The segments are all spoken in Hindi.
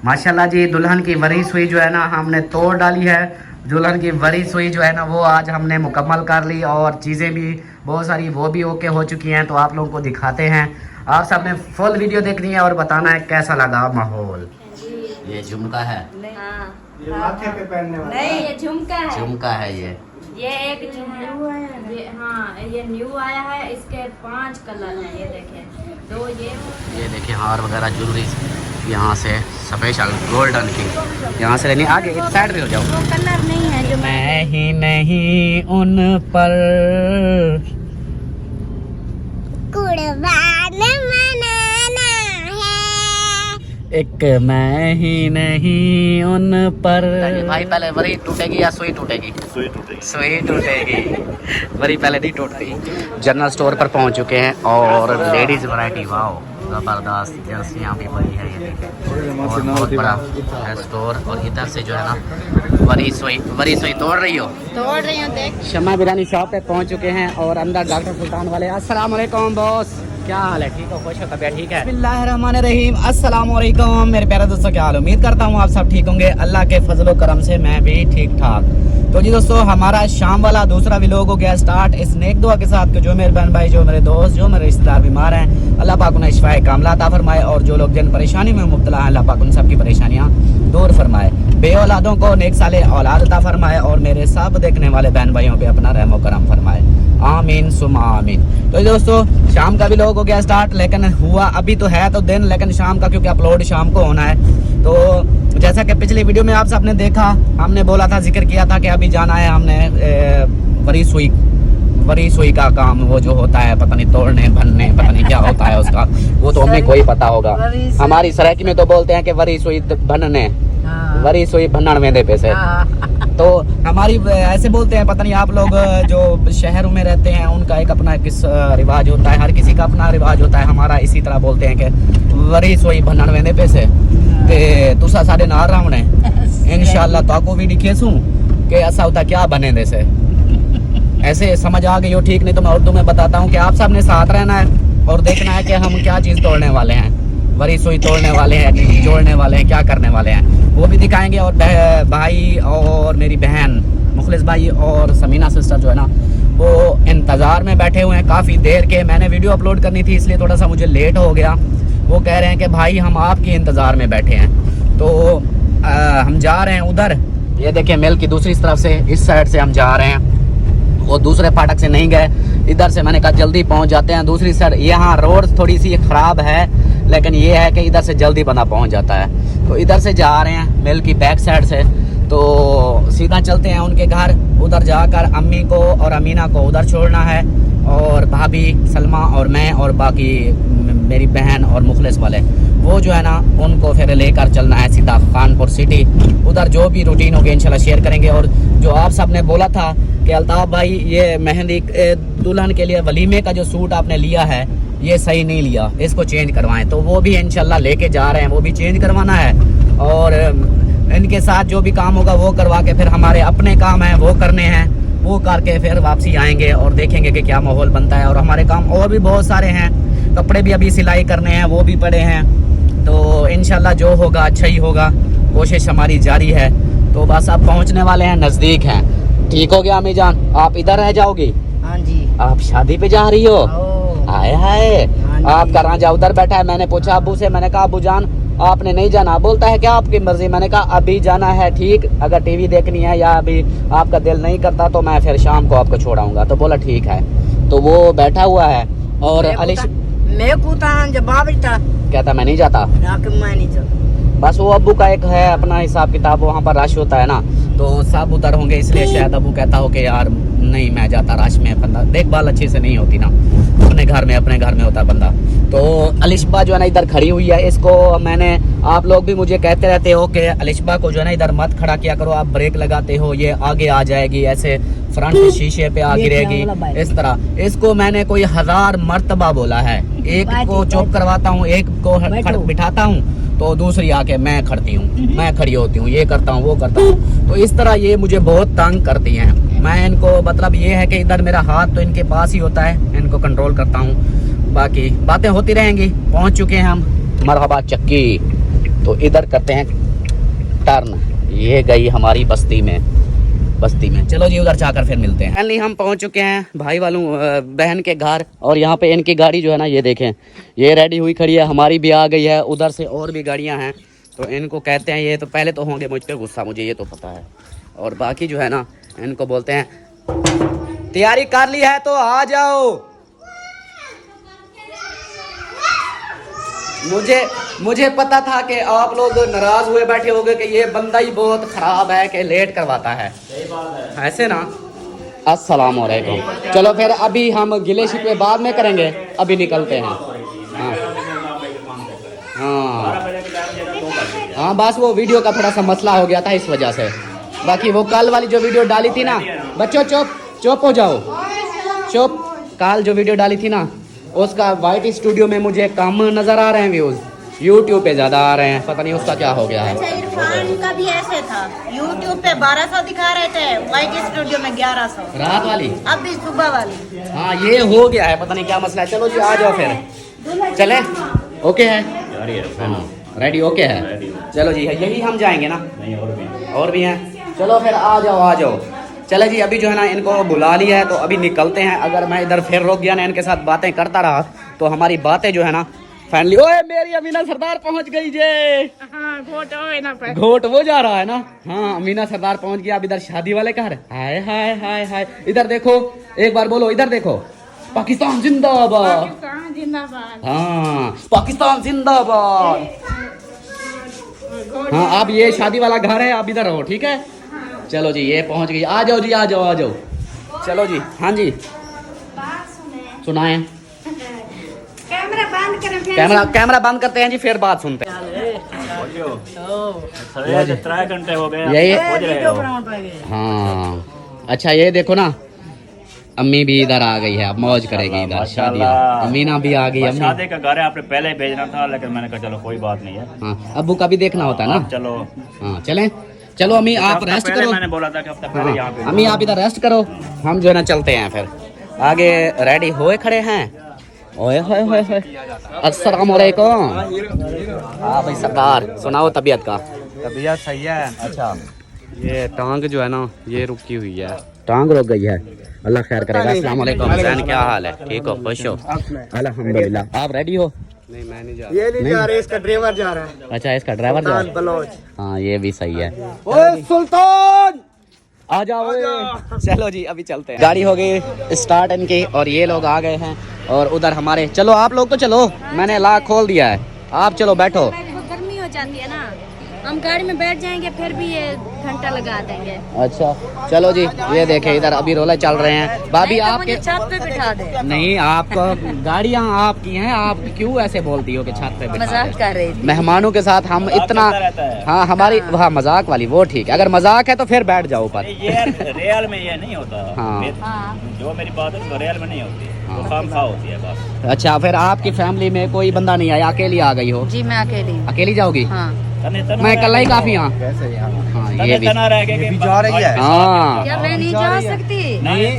माशाल्लाह जी, दुल्हन की वरी सुई जो है ना हमने तोड़ डाली है। दुल्हन की वरी सुई जो है ना वो आज हमने मुकम्मल कर ली और चीज़ें भी बहुत सारी वो भी ओके हो चुकी हैं। तो आप लोगों को दिखाते हैं। आप सबने फुल वीडियो देखनी है और बताना है कैसा लगा माहौल। ये झुमका है, ये माथे पे पहनने वाला नहीं, ये झुमका है। झुमका है ये एक झुमका ये, हाँ ये न्यू आया है। इसके 5 कलर हैं, ये देखें। दो ये देखिए हार वगैरह ज्वेलरी यहाँ से स्पेशल गोल्डन की यहाँ से लेनी। आगे इस साइड पे हो जाओ। वो कलर नहीं है जो मैं ही नहीं उन पर कुर्बान मनाना है। एक मैं ही नहीं उन पर। भाई पहले वरी टूटेगी या सुई टूटेगी? सुई टूटेगी, वरी पहले नहीं टूटती। जनरल स्टोर पर पहुंच चुके हैं और लेडीज वैरायटी वाओ ज़बरदस्त जर्सियाँ भी बड़ी है। ये देखें और बहुत बड़ा है स्टोर। और इधर से जो है ना वरी सुई तोड़ रही हो? तोड़ रही हूँ, देख। शम्मा बिरयानी शॉप पे पहुंच चुके हैं और अंदर डॉक्टर सुल्तान वाले। अस्सलाम वालेकुम बॉस, क्या हाल है? ठीक हो? खुश हो? तबीयत ठीक है? बिस्मिल्लाहिर्रहमानिर्रहीम। अस्सलाम वालेकुम मेरे प्यारे दोस्तों, क्या हाल? उम्मीद करता हूँ आप सब ठीक होंगे। अल्लाह के फजलो करम से मैं भी ठीक ठाक। तो जी दोस्तों, हमारा शाम वाला दूसरा व्लॉग हो गया स्टार्ट इस नेक दुआ के साथ कि जो मेरे बहन भाई, जो मेरे दोस्त, जो मेरे रिश्तेदार बीमार हैं, अल्लाह पाक उन्हें शिफाए कामला अता फरमाए। और जो लोग जिन परेशानी में मुब्तला हैं, अल्लाह पाक उन सब की परेशानियाँ दूर फरमाए। बे औलादों को नेक साले औलाद अता फरमाए और मेरे सब देखने वाले बहन भाइयों पे अपना रहमो करम फरमाए। आमीन सुमा आमीन। तो दोस्तों, शाम का व्लॉग हो गया स्टार्ट, लेकिन हुआ अभी तो है तो दिन, लेकिन शाम का क्योंकि अपलोड शाम को होना है। तो जैसा कि पिछली वीडियो में आप सबने देखा, हमने बोला था, जिक्र किया था कि अभी जाना है हमने वरी सुई का काम, वो जो होता है पता नहीं तोड़ने भनने, पता नहीं क्या होता है उसका, वो तो हमें कोई पता होगा। हमारी सरायकी में तो बोलते हैं कि वरी सुई भनने, वरी सुई भनन वेंदे पैसे। तो हमारी ऐसे बोलते हैं, पता नहीं आप लोग जो शहरों में रहते हैं उनका एक अपना किस रिवाज होता है, हर किसी का अपना रिवाज होता है। हमारा इसी तरह बोलते हैं कि वरी सोई भनन वेंदे पैसे ते तुसा साडे नाल रावणे इंशाल्लाह ताको भी दिखेसूं कि ऐसा होता क्या बने दे से। ऐसे समझ आ गई हो? ठीक, नहीं तो मैं उर्दू में बताता हूँ कि आप सब ने साथ रहना है और देखना है कि हम क्या चीज़ तोड़ने वाले हैं। वरी सुई तोड़ने वाले हैं कि जोड़ने वाले हैं, क्या करने वाले हैं वो भी दिखाएंगे। और भाई और मेरी बहन मुखलिस भाई और समीना सिस्टर जो है ना वो इंतज़ार में बैठे हुए हैं काफ़ी देर के। मैंने वीडियो अपलोड करनी थी इसलिए थोड़ा सा मुझे लेट हो गया। वो कह रहे हैं कि भाई हम आपके इंतज़ार में बैठे हैं। तो हम जा रहे हैं उधर, ये देखिए मिल की दूसरी तरफ से, इस साइड से हम जा रहे हैं। वो दूसरे फाटक से नहीं गए, इधर से मैंने कहा जल्दी पहुंच जाते हैं। दूसरी साइड यहाँ रोड थोड़ी सी ख़राब है, लेकिन ये है कि इधर से जल्दी बंदा पहुंच जाता है। तो इधर से जा रहे हैं मिल की बैक साइड से। तो सीधा चलते हैं उनके घर, उधर जाकर अम्मी को और अमीना को उधर छोड़ना है और भाभी सलमा और मैं और बाकी मेरी बहन और मुखलिस वाले वो जो है ना उनको फिर लेकर चलना है सीधा कानपुर सिटी। उधर जो भी रूटीन होगी इंशाल्लाह शेयर करेंगे। और जो आप सब ने बोला था कि अल्ताफ भाई ये मेहंदी दुल्हन के लिए वलीमे का जो सूट आपने लिया है ये सही नहीं लिया, इसको चेंज करवाएं, तो वो भी इंशाल्लाह लेके जा रहे हैं, वो भी चेंज करवाना है। और इनके साथ जो भी काम होगा वो करवा के फिर हमारे अपने काम हैं वो करने हैं, वो करके फिर वापसी आएंगे और देखेंगे कि क्या माहौल बनता है। और हमारे काम और भी बहुत सारे हैं, कपड़े भी अभी सिलाई करने हैं, वो भी पड़े हैं। तो इंशाल्लाह जो होगा अच्छा ही होगा, कोशिश हमारी जारी है। तो बस अब पहुंचने वाले हैं, नज़दीक हैं। ठीक हो गया अम्मी जान, आप इधर रह जाओगी? हाँ जी। आप शादी पे जा रही हो? हाय हाय, आपका राजा उधर बैठा है। मैंने पूछा अबू से, मैंने कहा अबू जान आपने नहीं जाना? बोलता है क्या आपकी मर्जी। मैंने कहा अभी जाना है, ठीक, अगर टीवी देखनी है या अभी आपका दिल नहीं करता तो मैं फिर शाम को आपको छोड़ाऊंगा। तो बोला ठीक है। तो वो बैठा हुआ है और कहता मैं नहीं जाता। बस वो अब्बू का एक है अपना हिसाब किताब, वहाँ पर रश होता है ना तो सब उधर होंगे, इसलिए शायद अब्बू कहता हो कि यार नहीं मैं जाता, रश में बंदा देखभाल अच्छे से नहीं होती ना, अपने घर में होता बंदा। तो अलिशबा जो है ना इधर खड़ी हुई है, इसको मैंने, आप लोग भी मुझे कहते रहते हो कि अलिशबा को जो है ना इधर मत खड़ा किया करो, आप ब्रेक लगाते हो, ये आगे आ जाएगी, ऐसे फ्रंट शीशे पे आ गिरेगी, इस तरह। इसको मैंने कोई 1000 मर्तबा बोला है, एक को चुप करवाता हूँ, एक को बिठाता हूँ तो दूसरी आके मैं खड़ी होती हूँ, ये करता हूँ वो करता हूँ। तो इस तरह ये मुझे बहुत तंग करती हैं। मैं इनको मतलब ये है कि इधर मेरा हाथ तो इनके पास ही होता है, इनको कंट्रोल करता हूँ, बाकी बातें होती रहेंगी। पहुँच चुके हैं हम मरहबा चक्की। तो इधर करते हैं टर्न। ये गई हमारी बस्ती में। चलो जी उधर जाकर फिर मिलते हैं। फाइनली हम पहुंच चुके हैं भाई वालों बहन के घर, और यहाँ पे इनकी गाड़ी जो है ना ये देखें, ये रेडी हुई खड़ी है, हमारी भी आ गई है, उधर से और भी गाड़ियाँ हैं। तो इनको कहते हैं, ये तो पहले तो होंगे मुझ पर गुस्सा, मुझे ये तो पता है, और बाकी जो है ना इनको बोलते हैं तैयारी कर ली है तो आ जाओ। मुझे पता था कि आप लोग नाराज हुए बैठे होंगे कि ये बंदा ही बहुत खराब है कि लेट करवाता है, ऐसे ना। अस्सलाम वालेकुम। चलो फिर अभी हम गिले शिकवे बाद में करेंगे, अभी निकलते हैं। हाँ बस वो वीडियो का थोड़ा सा मसला हो गया था इस वजह से। बाकी वो कल वाली जो वीडियो डाली थी ना, बच्चों चुप हो जाओ, चुप। कल जो वीडियो डाली थी ना उसका वाइट स्टूडियो में मुझे कम नज़र आ रहे हैं व्यूज़, यूट्यूब पे ज़्यादा आ रहे हैं, पता नहीं उसका क्या हो गया है। अच्छा, इरफान का भी ऐसे था, यूट्यूब पे 1200 दिखा रहे थे, वाइट स्टूडियो में 1100 रात वाली, अभी सुबह वाली। हाँ ये हो गया है, पता नहीं क्या मसला है। चलो जी आ जाओ फिर, चले। ओके है, रेडी ओके है। चलो जी यही हम जाएंगे ना, और भी हैं। चलो फिर आ जाओ। चले जी अभी जो है ना इनको बुला लिया है, तो अभी निकलते हैं। अगर मैं इधर फिर रुक गया ना, इनके साथ बातें करता रहा, तो हमारी बातें जो है ना फाइनली। ओए मेरी अमीना सरदार पहुंच गई जे। हाँ, घोट वो जा रहा है ना। हाँ अमीना सरदार पहुंच गया। अब इधर शादी वाले घर, हाय हाय हाय हाय। इधर देखो, एक बार बोलो, इधर देखो, पाकिस्तान जिंदाबाद। हाँ पाकिस्तान जिंदाबाद। हाँ अब ये शादी वाला घर है, आप इधर रहो, ठीक है। चलो जी ये पहुंच गई, आ जाओ जी आ जाओ। चलो जी, हाँ जी सुनाए। कैमरा बंद करते हैं जी, फिर बात सुनते हैं। 3 घंटे हो गए यही। हाँ अच्छा ये देखो ना, अम्मी भी इधर आ गई है, अब मौज करेगी इधर शादी। अमीना भी आ गई। शादी का घर है, आपने पहले ही भेजना था, लेकिन मैंने कहा चलो कोई बात नहीं है। हाँ अब्बू का भी देखना होता है ना। चलो हाँ चलें। चलो अम्मी आप रेस्ट करो। मैंने बोला था कि हफ्ता पहले यहाँ पे। अम्मी आप इधर रेस्ट करो, हम जो है ना चलते हैं फिर आगे। रेडी होए खड़े हैं। ओए होए होए होए, अस्सलाम वालेकुम। हाँ भाई सरदार सुनाओ तबीयत का। तबीयत सही है। अच्छा ये टांग जो है ना ये रुकी हुई है, टांग रुक गई है, अल्लाह खैर करेगा। अस्सलाम वालेकुम हुसैन, क्या हाल है? ठीक हो, खुश हो? अल्हम्दुलिल्लाह। आप रेडी हो? नहीं मैं नहीं जा रहा। ये नहीं जा रहा, इसका ड्राइवर जा रहा है। अच्छा इसका ड्राइवर जा रहा है। बलोच। हाँ ये भी सही है। ओए सुल्तान आ जाओ। चलो जी अभी चलते हैं। गाड़ी हो गई स्टार्ट इनकी, और ये लोग आ गए हैं, और उधर हमारे। चलो आप लोग तो चलो, मैंने लॉक खोल दिया है, आप चलो बैठो। गर्मी हो जाती है ना, हम गाड़ी में बैठ जाएंगे, फिर भी ये घंटा लगा देंगे। अच्छा चलो जी ये देखे इधर अभी रोले चल रहे हैं। भाभी आपके छत पे बिठा दे। नहीं आपको गाड़ियाँ आपकी हैं, आप क्यों ऐसे बोलती हो कि छत पे बिठा मजाक दे? कर रही थी। मेहमानों के साथ हम इतना। हाँ हमारी वहाँ मजाक वाली वो ठीक है, अगर मजाक है तो फिर बैठ जाओ ऊपर। ये रियल में ये नहीं होता। हाँ। जो मेरी बात है रियल में नहीं होती, वो खामखा होती है बस। अच्छा फिर आपकी फैमिली में कोई बंदा नहीं आया, अकेली आ गई हो? जी मैं अकेली जाओगी? हाँ। मैं कल ही काफी। हाँ ये भी जा रही है। हाँ क्या मैं नहीं जा सकती? नहीं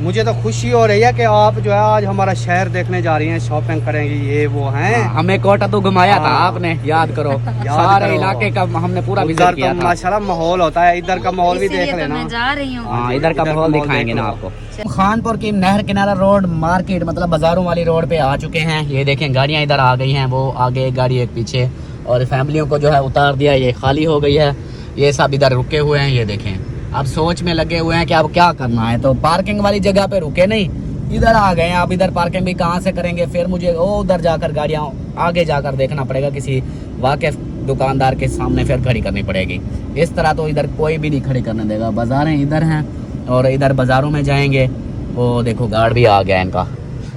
मुझे तो खुशी हो रही है कि आप जो है आज हमारा शहर देखने जा रही हैं, शॉपिंग करेंगी, ये वो हैं। हमें कोटा तो घुमाया था आपने, याद करो। सारे करो। इलाके का हमने पूरा उधर विजिट किया तो था। माशाल्लाह माहौल होता है, इधर का माहौल भी इसीलिए देख तो लेना। मैं जा रही हूँ। हाँ इधर का माहौल दिखाएंगे ना देख लो। आपको। खानपुर की नहर किनारा रोड मार्केट, मतलब बाजारों वाली रोड पे आ चुके हैं। ये देखें गाड़ियाँ इधर आ गई हैं, वो आगे एक गाड़ी एक पीछे, और फैमिलियों को जो है उतार दिया, ये खाली हो गई है। ये सब इधर रुके हुए हैं, ये देखें अब सोच में लगे हुए हैं कि अब क्या करना है। तो पार्किंग वाली जगह पे रुके नहीं, इधर आ गए हैं। अब इधर पार्किंग भी कहाँ से करेंगे, फिर मुझे वो उधर जाकर गाड़ियाँ आगे जाकर देखना पड़ेगा, किसी वाकिफ दुकानदार के सामने फिर खड़ी करनी पड़ेगी। इस तरह तो इधर कोई भी नहीं खड़ी करने देगा। बाजारें इधर हैं, और इधर बाजारों में जाएंगे। वो देखो गार्ड भी आ गया इनका।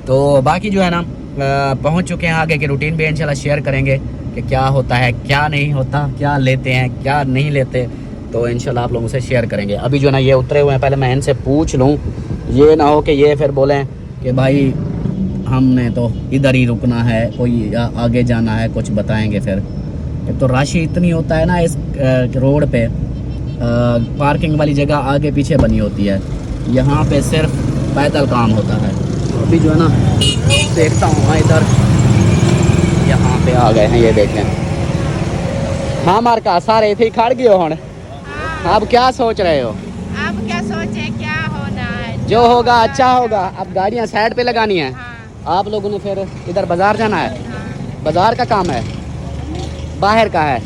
तो बाकी जो है ना पहुँच चुके हैं, आगे की रूटीन भी इंशाल्लाह शेयर करेंगे कि क्या होता है क्या नहीं होता, क्या लेते हैं क्या नहीं लेते, तो इंशाल्लाह आप लोगों से शेयर करेंगे। अभी जो है ना ये उतरे हुए हैं, पहले मैं इनसे पूछ लूँ, ये ना हो कि ये फिर बोलें कि भाई हमने तो इधर ही रुकना है, कोई आगे जाना है, कुछ बताएंगे फिर। तो राशि इतनी होता है ना इस रोड पे, पार्किंग वाली जगह आगे पीछे बनी होती है, यहाँ पे सिर्फ पैदल काम होता है। अभी जो है ना देखता हूँ इधर, यहाँ पे आ गए हैं, ये देखें हाँ मार्का सारे थे खड़ गए हो अब क्या सोच रहे हो? अब क्या सोचे क्या होना है, जो होगा अच्छा होगा। अब गाड़ियाँ साइड पे लगानी है। हाँ। आप लोगों ने फिर इधर बाजार जाना है। बाजार का काम है, बाहर का है।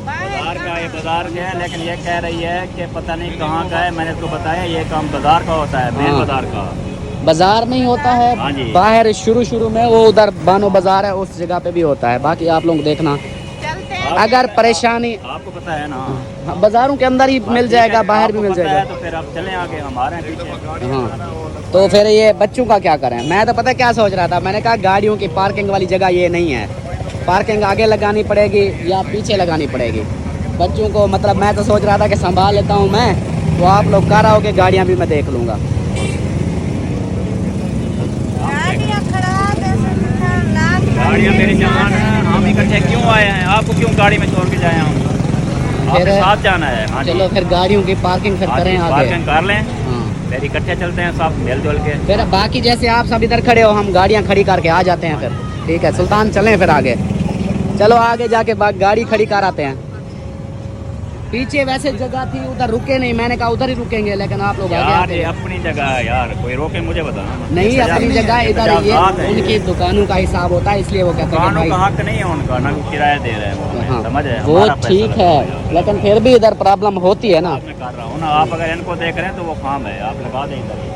बाजार का ये बाजार का है, लेकिन ये कह रही है कि पता नहीं कहाँ का है। मैंने उसको बताया ये काम बाजार का होता है, मेन हाँ। बाजार का। बाजार में ही होता है। हाँ जी। बाहर शुरू में वो उधर बानो बाजार है, उस जगह पे भी होता है। बाकी आप लोग देखना, चलते अगर परेशानी आपको पता है ना। हाँ, बाजारों के अंदर ही मिल जाएगा, बाहर भी मिल आपको पता जाएगा। है, तो फिर आप चले आगे, हमारे पीछे। हाँ, तो फिर ये बच्चों का क्या करें? मैं तो पता क्या सोच रहा था, मैंने कहा गाड़ियों की पार्किंग वाली जगह ये नहीं है, पार्किंग आगे लगानी पड़ेगी या पीछे लगानी पड़ेगी। बच्चों को मतलब मैं तो सोच रहा था कि संभाल लेता हूँ मैं, तो आप लोग कर आओगे, गाड़ियाँ भी मैं देख लूँगा। गाड़ियाँ मेरी जान है, हम इकट्ठे क्यों आए हैं? आपको क्यों गाड़ी में छोड़ के जाए हम? आपके साथ जाना है। हाँ जी। चलो फिर गाड़ियों की पार्किंग फिर हाँ करें जी, आगे। पार्किंग कर लें, हाँ, फिर इकट्ठे चलते हैं सब मिल जुल के। फिर बाकी जैसे आप सब इधर खड़े हो, हम गाड़ियाँ खड़ी करके आ जाते हैं फिर। ठीक है सुल्तान, चलें फिर आगे। चलो आगे जाके गाड़ी खड़ी कर आते हैं। पीछे वैसे जगह थी, उधर रुके नहीं, मैंने कहा उधर ही रुकेंगे, लेकिन आप लोग आगे यार आते ये हैं। अपनी जगह है यार, कोई रोके मुझे बताना। नहीं अपनी जगह इधर, ये उनकी दुकानों का हिसाब होता है, इसलिए वो कहते हैं कि दुकानों भाई का हक नहीं है उनका, ना किराया दे रहे हैं वो। हाँ, समझ है, वो हमारा पैसा ठीक लगा है, हुआ लेकिन फिर भी इधर प्रॉब्लम होती है ना। मैं कर रहा हूँ ना। आप अगर इनको देख रहे हैं तो वो काम है, आप लगा दें इधर ही।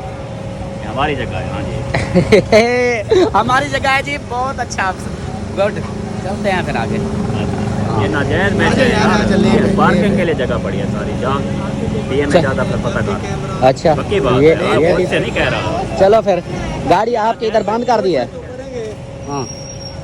ये हमारी जगह है। हाँ जी। हमारी जगह है जी, बहुत अच्छा, गुड। चलते हैं फिर आगे। ये नाजायज में पार्किंग के लिए जगह पड़ी है सारी, जहाँ ये मैं ज़्यादा पता कर। अच्छा पक्की बात ये है, ये आप भी उससे नहीं कह रहा। चलो फिर गाड़ी आपके इधर बंद कर दी है। हाँ,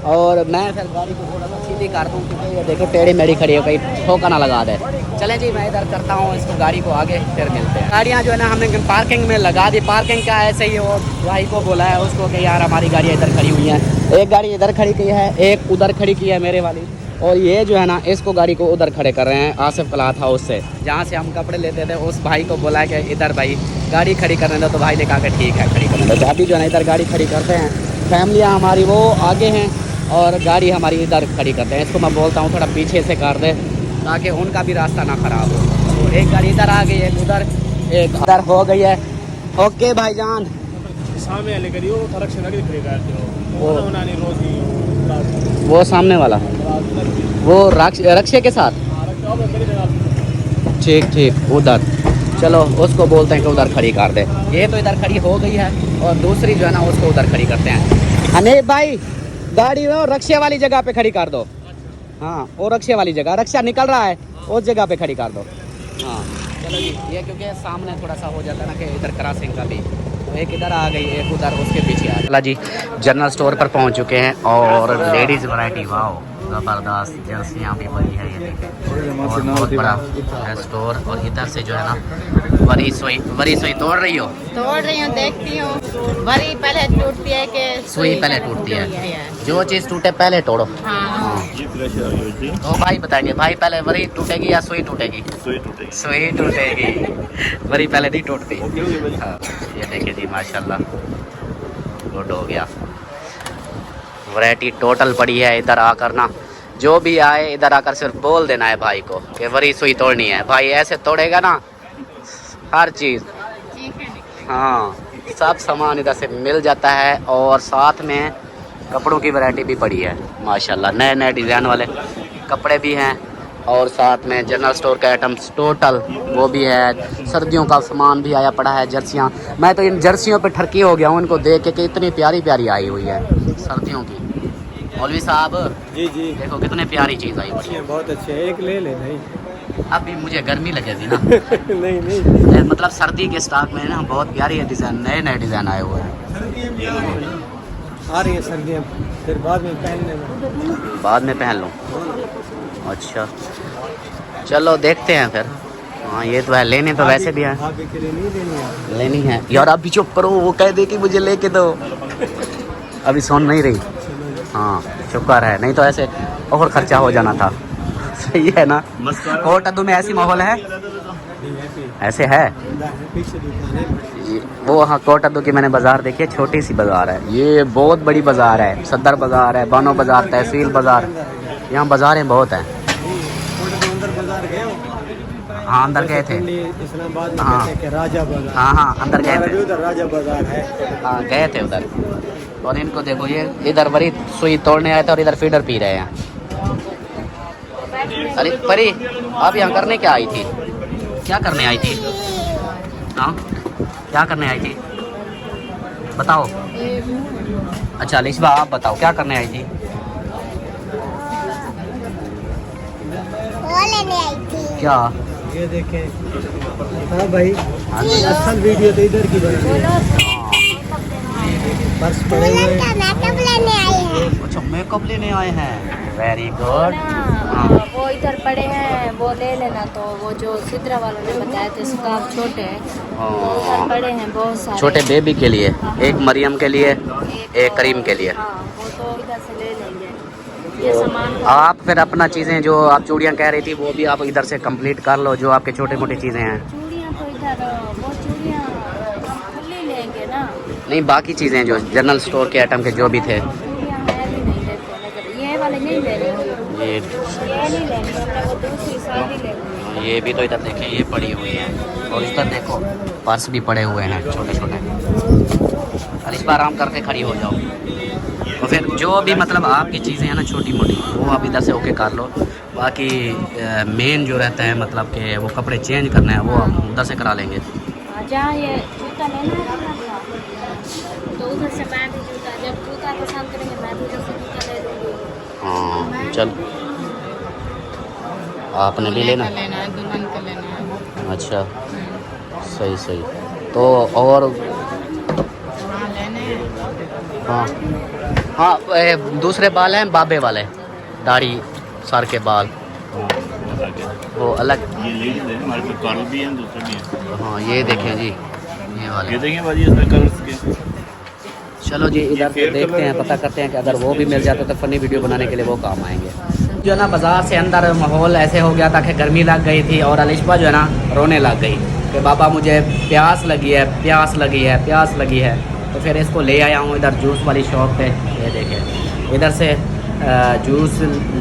और मैं फिर गाड़ी को थोड़ा सा सीधी कर दूँ, क्योंकि ये देखो टेढ़ी मेढ़ी खड़ी हो, कहीं ठोका ना लगा दे। चलें जी, मैं इधर करता हूँ इसको, गाड़ी को आगे, फिर मिलते हैं। गाड़ियाँ जो है ना हमने पार्किंग में लगा दी। पार्किंग क्या ऐसे ही वो भाई को बोला है उसको कि यार हमारी गाड़ियाँ इधर खड़ी हुई हैं। एक गाड़ी इधर खड़ी की है, एक उधर खड़ी की है मेरे वाली, और ये जो है ना इसको गाड़ी को उधर खड़े कर रहे हैं आसिफ क्लॉथ हाउस से, जहाँ से हम कपड़े लेते थे। उस भाई को बोला है कि इधर भाई गाड़ी खड़ी करने दो, तो भाई ने कहा कि ठीक है खड़ी करने दो। तो अभी जो है ना इधर गाड़ी खड़ी करते हैं। फैमिलियाँ हमारी वो आगे हैं और गाड़ी हमारी इधर खड़ी करते हैं। इसको मैं बोलता हूँ थोड़ा पीछे से कर दे, ताकि उनका भी रास्ता ना खराब हो। तो एक गाड़ी इधर आ गई, एक उधर, एक उधर हो गई है। ओके भाईजान, वो सामने वाला, वो रक्षे के साथ, ठीक ठीक उधर। चलो उसको बोलते हैं कि उधर खड़ी कर दे। ये तो इधर खड़ी हो गई है, और दूसरी जो है ना उसको उधर खड़ी करते हैं। हनीफ भाई गाड़ी वो रक्षे वाली जगह पे खड़ी कर दो। हाँ, वो रक्षे वाली जगह, रक्षा निकल रहा है, उस जगह पे खड़ी कर दो। हाँ चलो जी, ये क्योंकि सामने थोड़ा सा हो जाता है ना कि इधर क्रॉसिंग का भी, तो एक इधर आ गई, एक उधर उसके पीछे आ गई। जी जनरल स्टोर पर पहुंच चुके हैं, और लेडीज़ वैरायटी वाओ ज़बरदस्त जर्सियाँ भी बड़ी है, ये देखें, और बहुत बड़ा है स्टोर। और इधर से जो है ना वरी सुई तोड़ रही हो? तोड़ रही हूँ, देखती हूँ। वरी पहले टूटती है कि सुई पहले टूटती है? जो चीज़ टूटे पहले तोड़ो। हाँ। तो भाई बताएंगे, भाई पहले वरी टूटेगी या सुई टूटेगी? सुई टूटेगी, वरी पहले नहीं टूटती। हाँ, ये देखिए जी माशाल्लाह, गुड हो गया। वैरायटी टोटल पड़ी है। इधर आकर ना जो भी आए, इधर आकर सिर्फ बोल देना है भाई को कि वरी सुई तोड़नी है। भाई ऐसे तोड़ेगा ना हर चीज़। हाँ, सब सामान इधर से मिल जाता है, और साथ में कपड़ों की वैरायटी भी पड़ी है माशाल्लाह। नए नए डिज़ाइन वाले कपड़े भी हैं, और साथ में जनरल स्टोर का आइटम्स टोटल वो भी है। सर्दियों का सामान भी आया पड़ा है, जर्सियाँ। मैं तो इन जर्सियों पे ठरकी हो गया हूँ इनको देख के कि इतनी प्यारी प्यारी आई हुई है सर्दियों की। मौलवी साहब जी जी, देखो कितने प्यारी चीज़ आई पड़ी है। बहुत अच्छे, एक ले ले। नहीं अभी मुझे गर्मी लगेगी ना। नहीं नहीं, मतलब सर्दी के स्टॉक में ना बहुत प्यारी है डिज़ाइन, नए नए डिज़ाइन आए हुए हैं। आ रही है सर्दियाँ, फिर बाद में पहनने में, बाद में पहन लूँ? अच्छा चलो देखते हैं फिर। हाँ ये तो है, लेने तो वैसे भी है, आगे के लिए नहीं लेनी है। लेनी है यार। अभी चुप करो, वो कह दे कि मुझे लेके दो, अभी सुन नहीं रही। हाँ शुक्र है, नहीं तो ऐसे और खर्चा हो जाना था। सही है ना? कोटद्दू में ऐसी माहौल है, ऐसे है पीछे दुकान है। वो। हाँ कोटद्दू की मैंने बाज़ार देखी है, छोटी सी बाज़ार है, ये बहुत बड़ी बाज़ार है। सदर बाज़ार है, बानो बाज़ार, तहसील बाज़ार, यहाँ बाज़ारें बहुत हैं। हाँ अंदर गए थे। इस्लामाबाद में हाँ। कहते हैं कि राजा बाजार। हाँ हाँ अंदर गए थे। उधर राजा बाजार है। हाँ गए थे उधर। और इनको देखो ये इधर बड़ी सुई तोड़ने आए थे और इधर फीडर पी रहे हैं। अरे परी आप यहाँ करने क्या आई थी? क्या करने आई थी? हाँ क्या करने आई थी बताओ। अच्छा लिस्बा आप बताओ क्या करने आई थी? वो लेने आई थी। क्या? ये देखें। हाँ भाई हाँ जी। असल वीडियो तो इधर की बनी है। पर्स पड़े हुए दुल्हन का मेकअप लेने आई है। अच्छा मेकअप लेने आए हैं, वेरी गुड। वो इधर पड़े हैं, वो ले लेना। तो वो जो सिद्रा वालों ने बताया थे स्कार्फ छोटे हैं, वो उधर पड़े हैं बहुत सारे। छोटे बेबी के लिए, एक मरियम के लिए, एक करीम के लिए। हाँ वो तो इधर से ले लेंगे ये सामान। आप फिर अपना चीज़ें जो आप चूड़ियाँ कह रही थी वो भी आप इधर से कंप्लीट कर लो, जो आपके छोटे मोटे चीज़ें हैं। चूड़ियाँ तो इधर वो चूड़ियाँ हम खुद ही लेंगे ना। नहीं बाकी चीज़ें जो जनरल स्टोर के आइटम के जो भी थे। चूड़ियाँ है भी नहीं देखो, मतलब ये वाले नहीं लेने, ये नहीं लेनी हमने, वो दूसरी साइड ही लेनी। ये भी तो इधर देखें ये पड़ी हुई है, और इधर देखो पर्स भी पड़े हुए हैं छोटे छोटे। और इस बार आराम करके खड़ी हो जाओ। और फिर जो भी मतलब आपकी चीज़ें हैं ना छोटी मोटी, वो आप इधर से ओके कर लो। बाकी मेन जो रहता है मतलब कि वो कपड़े चेंज करना है, वो हम उधर से करा लेंगे। जहाँ ये जूता लेना है ना, तो उधर से मैं भी जूता, जब जूता पसंद करेंगे मैं भी उधर से जूता ले लूँगी। हाँ चल आपने भी लेना? दुल्हन का लेना है। अच्छा सही सही। तो और हाँ हाँ दूसरे बाल हैं बाबे वाले, दाढ़ी सर के बाल वो अलग। ये लेडीज है हमारे पास, कलर भी हैं दूसरे भी हैं। हाँ ये देखें जी ये वाले। ये देखें भाजी इसमें कलर्स के। चलो जी इधर से देखते हैं, पता करते हैं कि अगर वो भी मिल जाते तो फनी वीडियो बनाने के लिए वो काम आएंगे। जो है ना बाज़ार से अंदर माहौल ऐसे हो गया था कि गर्मी लग गई थी, और अलिशबा जो है ना रोने लग गई कि बाबा मुझे प्यास लगी है, प्यास लगी है, प्यास लगी है। तो फिर इसको ले आया हूँ इधर जूस वाली शॉप पे। ये देखें इधर से जूस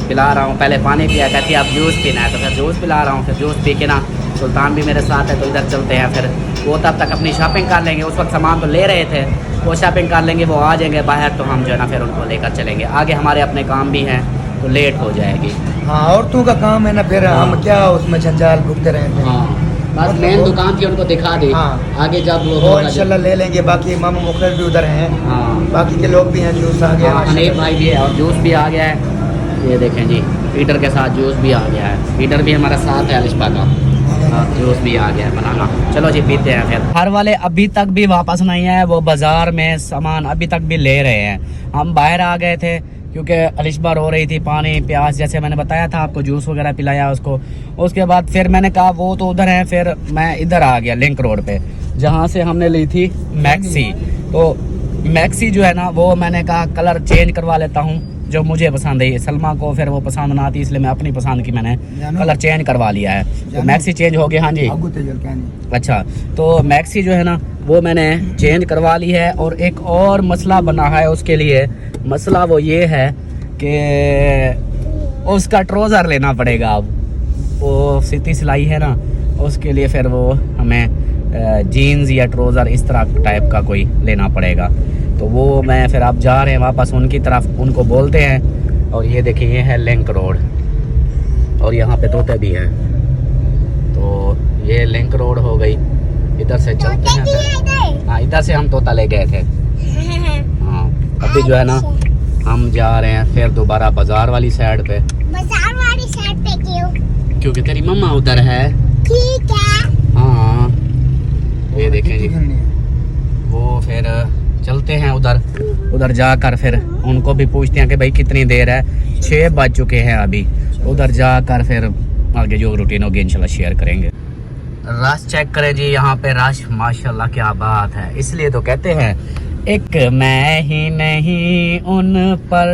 पिला रहा हूँ। पहले पानी पिया, कहती है अब जूस पीना है, तो फिर जूस पिला रहा हूँ। फिर जूस पी के ना सुल्तान भी मेरे साथ है, तो इधर चलते हैं। फिर वो तब तक अपनी शॉपिंग कर लेंगे, उस वक्त सामान तो ले रहे थे, वो शॉपिंग कर लेंगे, वो आ जाएंगे बाहर, तो हम जो है ना फिर उनको लेकर चलेंगे। आगे हमारे अपने काम भी हैं तो लेट हो जाएगी। हाँ औरतों का काम है ना, फिर हम क्या उसमें झंझाल भुगते रहते हैं। हाँ बस मेन दुकान थी उनको दिखा दी। हाँ। आगे जब वो वो होगा इंशाल्लाह ले लेंगे। बाकी मामा मुखर भी उधर हैं, हाँ बाकी के लोग भी हैं। जूस आ गया, हाँ, हनीफ भाई भी है और जूस भी आ गया है। ये देखें जी पीटर के साथ जूस भी आ गया है। पीटर भी हमारा साथ है अलिशबा का। जूस भी आ गया है बनाना। चलो जी पीते हैं फिर। हर वाले अभी तक भी वापस नहीं आए, वो बाजार में सामान अभी तक भी ले रहे हैं। हम बाहर आ गए थे क्योंकि अलिशबा रो रही थी, पानी प्यास जैसे मैंने बताया था आपको, जूस वगैरह पिलाया उसको। उसके बाद फिर मैंने कहा वो तो उधर है, फिर मैं इधर आ गया लिंक रोड पे, जहाँ से हमने ली थी मैक्सी। तो मैक्सी जो है ना वो मैंने कहा कलर चेंज करवा लेता हूँ, जो मुझे पसंद है। सलमा को फिर वो पसंद ना आती, इसलिए मैं अपनी पसंद की मैंने कलर चेंज करवा लिया है। तो मैक्सी चेंज हो गई। हाँ जी अच्छा, तो मैक्सी जो है ना वो मैंने चेंज करवा ली है। और एक और मसला बना है उसके लिए। मसला वो ये है कि उसका ट्राउज़र लेना पड़ेगा। अब वो सीधी सिलाई है ना, उसके लिए फिर वो हमें जीन्स या ट्राउज़र इस तरह टाइप का कोई लेना पड़ेगा। तो वो मैं फिर आप जा रहे हैं वापस उनकी तरफ, उनको बोलते हैं। और ये देखिए ये है लिंक रोड, और यहाँ पे तोते भी हैं। तो ये लिंक रोड हो गई, इधर से चलते हैं फिर। हाँ इधर से हम तोता ले गए थे। हाँ अभी जो है ना हम जा रहे हैं फिर दोबारा बाजार वाली साइड पे। बाजार वाली साइड पे क्यों? क्योंकि तेरी मम्मा उधर है। ठीक है। हाँ ये देखें जी, वो फिर चलते हैं उधर। उधर जाकर फिर उनको भी पूछते हैं कि भाई कितनी देर है, 6 बज चुके हैं अभी। उधर जाकर फिर आगे जो रूटीन होगी इंशाल्लाह शेयर करेंगे। रश चेक करें जी, यहाँ पे रश माशाल्लाह क्या बात है। इसलिए तो कहते हैं एक मैं ही नहीं उन पर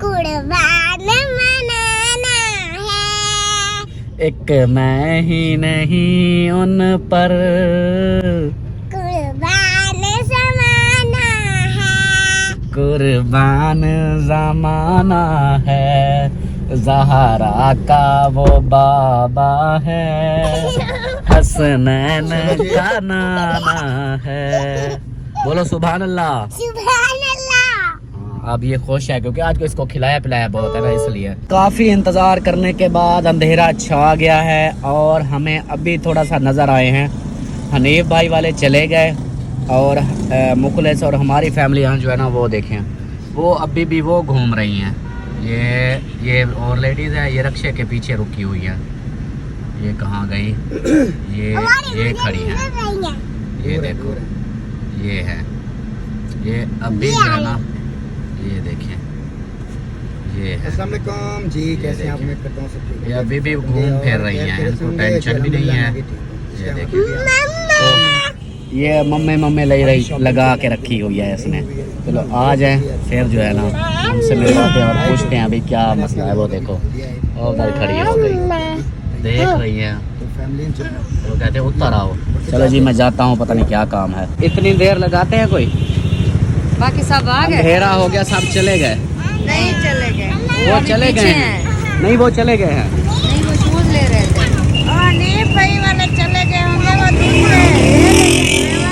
कुर्बान मनाना है। एक मैं ही नहीं उन पर कुर्बान ज़माना है। कुर्बान ज़माना है। ज़हरा का वो बाबा है, हसनैन का नाना है। बोलो सुभान अल्लाह। सुभान अल्लाह। अब ये खुश है क्योंकि आज को इसको खिलाया पिलाया बहुत है ना, इसलिए। काफ़ी इंतज़ार करने के बाद अंधेरा छा गया है और हमें अभी थोड़ा सा नज़र आए हैं। हनीफ भाई वाले चले गए और मुखलिस और हमारी फैमिली यहाँ जो है ना वो देखें, वो अभी भी वो घूम रही हैं। ये और लेडीज़ है, ये रक्शे के पीछे रुकी हुई है। ये कहाँ गई? ये खड़ी हैं, ये देखो, ये है, ये अभी जो है ना, ये देखें, ये है। अस्सलाम वालेकुम जी, कैसे हैं आप? उम्मीद करता हूं सब ठीक है। ये अभी भी घूम फिर रही हैं, इनको टेंशन भी नहीं है। ये देखिए, तो ये मम्मे लगा के रखी हुई है इसने। चलो आ जाए फिर जो है ना हमसे मिलवाते हैं और पूछते हैं अभी क्या मसला है। वो देखो, और उधर खड़ी हो गई, देख रही है, तो कहते हैं उतर आओ। चलो जी मैं जाता हूँ, पता नहीं क्या काम है। इतनी देर लगाते हैं कोई? बाकी सब आ गए? अंधेरा हो गया, सब चले गए? नहीं चले गए, वो चले गए हैं? नहीं, वो चले गए हैं। नहीं वो शूज ले रहे थे। और नीम भाई वाले चले गए होंगे, वो दूसरे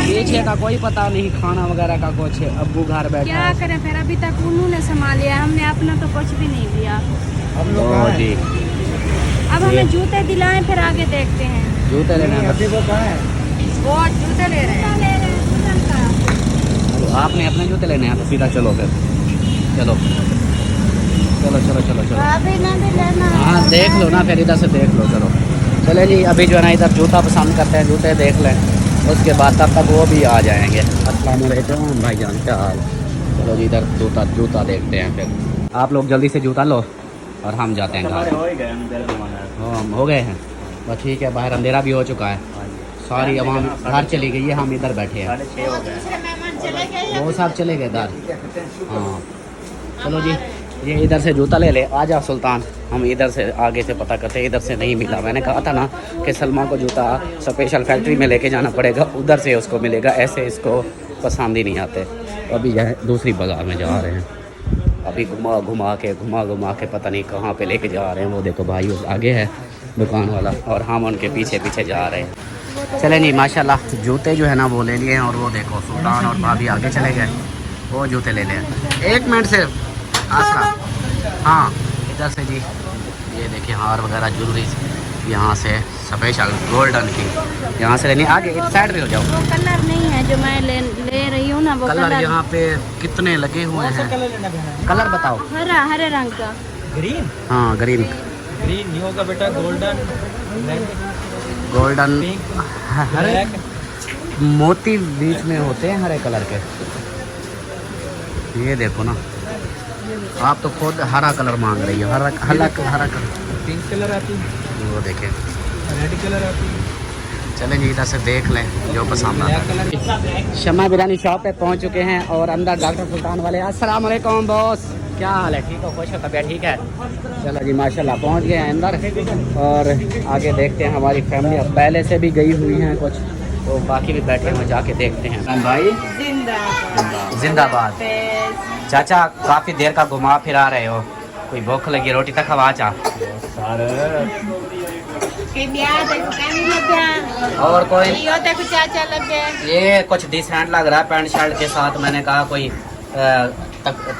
पीछे का कोई पता नहीं, खाना वगैरह का कुछ। अब्बू घर बैठे क्या करें फिर, अभी तक उन्होंने संभालिया, हमने अपना तो कुछ भी नहीं लिया। जी, अब हमें जूते दिलाएं, फिर आगे देखते हैं। जूते लेने हैं। अभी वो कहाँ है? वो जूते ले रहे हैं। तो आपने अपने जूते लेने हैं तो सीधा चलो फिर, चलो चलो चलो चलो चलो। अभी ना भी लेना। हाँ देख लो ना, फिर इधर से देख लो। चलो चले जी, अभी जो है ना इधर जूता पसंद करते हैं, जूते देख लें, उसके बाद तब तक वो भी आ जाएंगे। अस्सलाम वालेकुम भाईजान, क्या हाल? चलो जी इधर जूता देखते हैं फिर। आप लोग जल्दी से जूता लो और हम जाते हैं घर। हाँ हो गए हैं बस, ठीक है। बाहर अंधेरा भी हो चुका है, सारी आवाम घर चली गई है, हम इधर बैठे हैं। वो सब चले गए इधर। हाँ चलो जी, ये इधर से जूता ले ले। आ जा सुल्तान, हम इधर से आगे से पता करते हैं। इधर से नहीं मिला, मैंने कहा था ना कि सलमा को जूता स्पेशल फैक्ट्री में लेके जाना पड़ेगा, उधर से उसको मिलेगा, ऐसे इसको पसंद ही नहीं आते। अभी यह दूसरी बाज़ार में जा रहे हैं, अभी घुमा घुमा के पता नहीं कहाँ पे लेके जा रहे हैं। वो देखो भाई उस आगे है दुकान वाला और हम उनके पीछे पीछे जा रहे हैं। चले नहीं, माशाल्लाह जूते जो है ना वो ले लिए हैं। और वो देखो सुल्तान और भाभी आगे चले गए, वो जूते ले लें। 1 मिनट से आसरा, हाँ इधर से जी, ये देखिए हार वगैरह ज्वेलरी यहाँ से स्पेशल गोल्डन की यहाँ से लेनी। आगे इस साइड पे हो जाओ। वो कलर नहीं है जो मैं ले रही हूँ ना, वो कलर यहाँ पे कितने लगे हुए हैं? कलर बताओ। हरे रंग का। ग्रीन? हाँ ग्रीन ग्रीन होगा बेटा, गोल्डन, गोल्डन, हरे मोती बीच में होते हैं हरे कलर के। ये देखो ना, आप तो खुद हरा कलर मांग रही हो। हरा कलर, पिंक कलर आती है, वो देखें, रेड कलर आती है। चलें जी इधर से देख लें जो पसंद आता है। शम्मा बिरयानी शॉप पे पहुंच चुके हैं और अंदर डॉक्टर सुल्तान वाले। अस्सलाम वालेकुम बॉस, क्या हाल है? ठीक हो, खुश हो, तबीयत ठीक है? चलो जी माशाल्लाह पहुंच गए हैं अंदर और आगे देखते हैं। हमारी फैमिली अब पहले से भी गई हुई हैं कुछ, तो बाकी भी बैठे हुए, जाके देखते हैं। भाई जिंदाबाद। चाचा काफ़ी देर का घुमा फिरा रहे हो, कोई भूख लगी, रोटी तक खवा चा। और कोई ये कुछ डिसेंट लग रहा है पैंट शर्ट के साथ। मैंने कहा कोई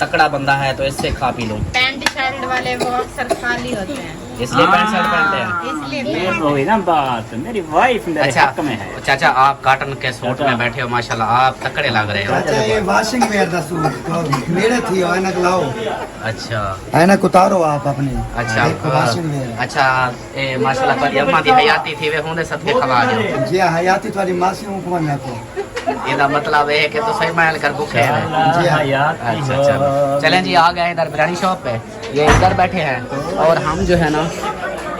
तकड़ा बंदा है तो इससे खा पी लूं। पैंट शर्ट वाले वो अक्सर खाली होते हैं, इसलिए पैंट शर्ट पहनते हैं। इसलिए ये हुई ना बात, मेरी वाइफ मेरे अच्छा हक में है। चाचा आप कॉटन के सूट में बैठे हो, माशाल्लाह आप तकड़े लग रहे हो। अच्छा ये वाशिंग वेयर दा सूट तो मेरे थी, ऐनक लाओ, अच्छा ऐनक उतारो आप अपने। अच्छा देखो वाशिंग वेयर। अच्छा ए माशाल्लाह पर अम्मा दी हयाती थी वे होंदे सदके खवा दियो। जी हयाती तुम्हारी मासी को मैं को ਇਹਦਾ मतलब है कि तो सही मायल कर भूखे हैं। जी हाँ। अच्छा चलो चलें जी, आ गए इधर बिरयानी शॉप पे। ये इधर बैठे हैं और हम जो है ना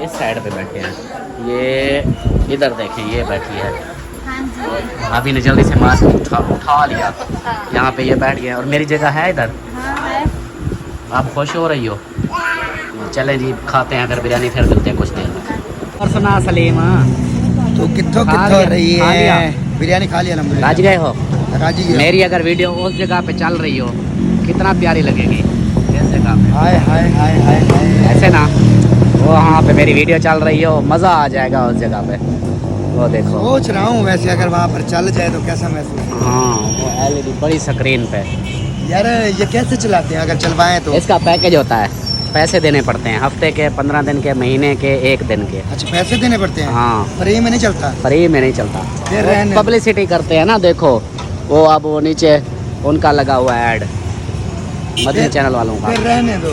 इस साइड पे बैठे हैं। ये इधर देखें, ये बैठी है। अभी ने जल्दी से मास्क उठा लिया, यहाँ पे ये बैठ गया और मेरी जगह है इधर। आप खुश हो रही हो? चलें जी खाते हैं फिर बिरयानी, फिर मिलते हैं कुछ देर में। और सुना सलीमा तो कित्थों रही है बिरयानी? खा लिया अल्हम्दुलिल्लाह। राज गए हो? राजी गया। मेरी अगर वीडियो उस जगह पे चल रही हो कितना प्यारी लगेगी। जैसे जगह पे। हाय हाय हाय हाय हाय। ऐसे ना वो वहाँ पे मेरी वीडियो चल रही हो, मज़ा आ जाएगा उस जगह पे। वो देखो, सोच रहा हूँ वैसे अगर वहाँ पर चल जाए तो कैसा महसूस होगा। हाँ वो LED बड़ी स्क्रीन पे। यार ये कैसे चलाते हैं अगर चलवाएं तो? इसका पैकेज होता है, पैसे देने पड़ते हैं, हफ्ते के, 15 दिन के, महीने के, 1 दिन के। अच्छा पैसे देने पड़ते हैं? हाँ। फ्री में नहीं चलता? फ्री में नहीं चलता, फिर रहने- पब्लिसिटी करते हैं ना। देखो वो अब वो नीचे उनका लगा हुआ है ऐड, मदनी फिर- चैनल वालों का। फिर रहने दो,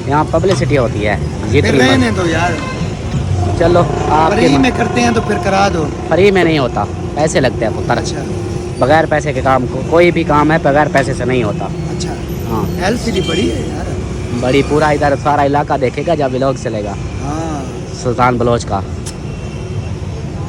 यहाँ पब्लिसिटी होती है फिर जितनी रहने दो यार। मर्जी। चलो आपके फ्री में करते हैं तो फिर करा दो। फ्री में नहीं होता, पैसे लगते हैं पुत्र। अच्छा बगैर पैसे के काम को, कोई भी काम है बगैर पैसे से नहीं होता। अच्छा। हाँ LCD बड़ी है यार। बड़ी, पूरा इधर सारा इलाका देखेगा जब व्लॉग चलेगा हाँ सुल्तान बलोच का।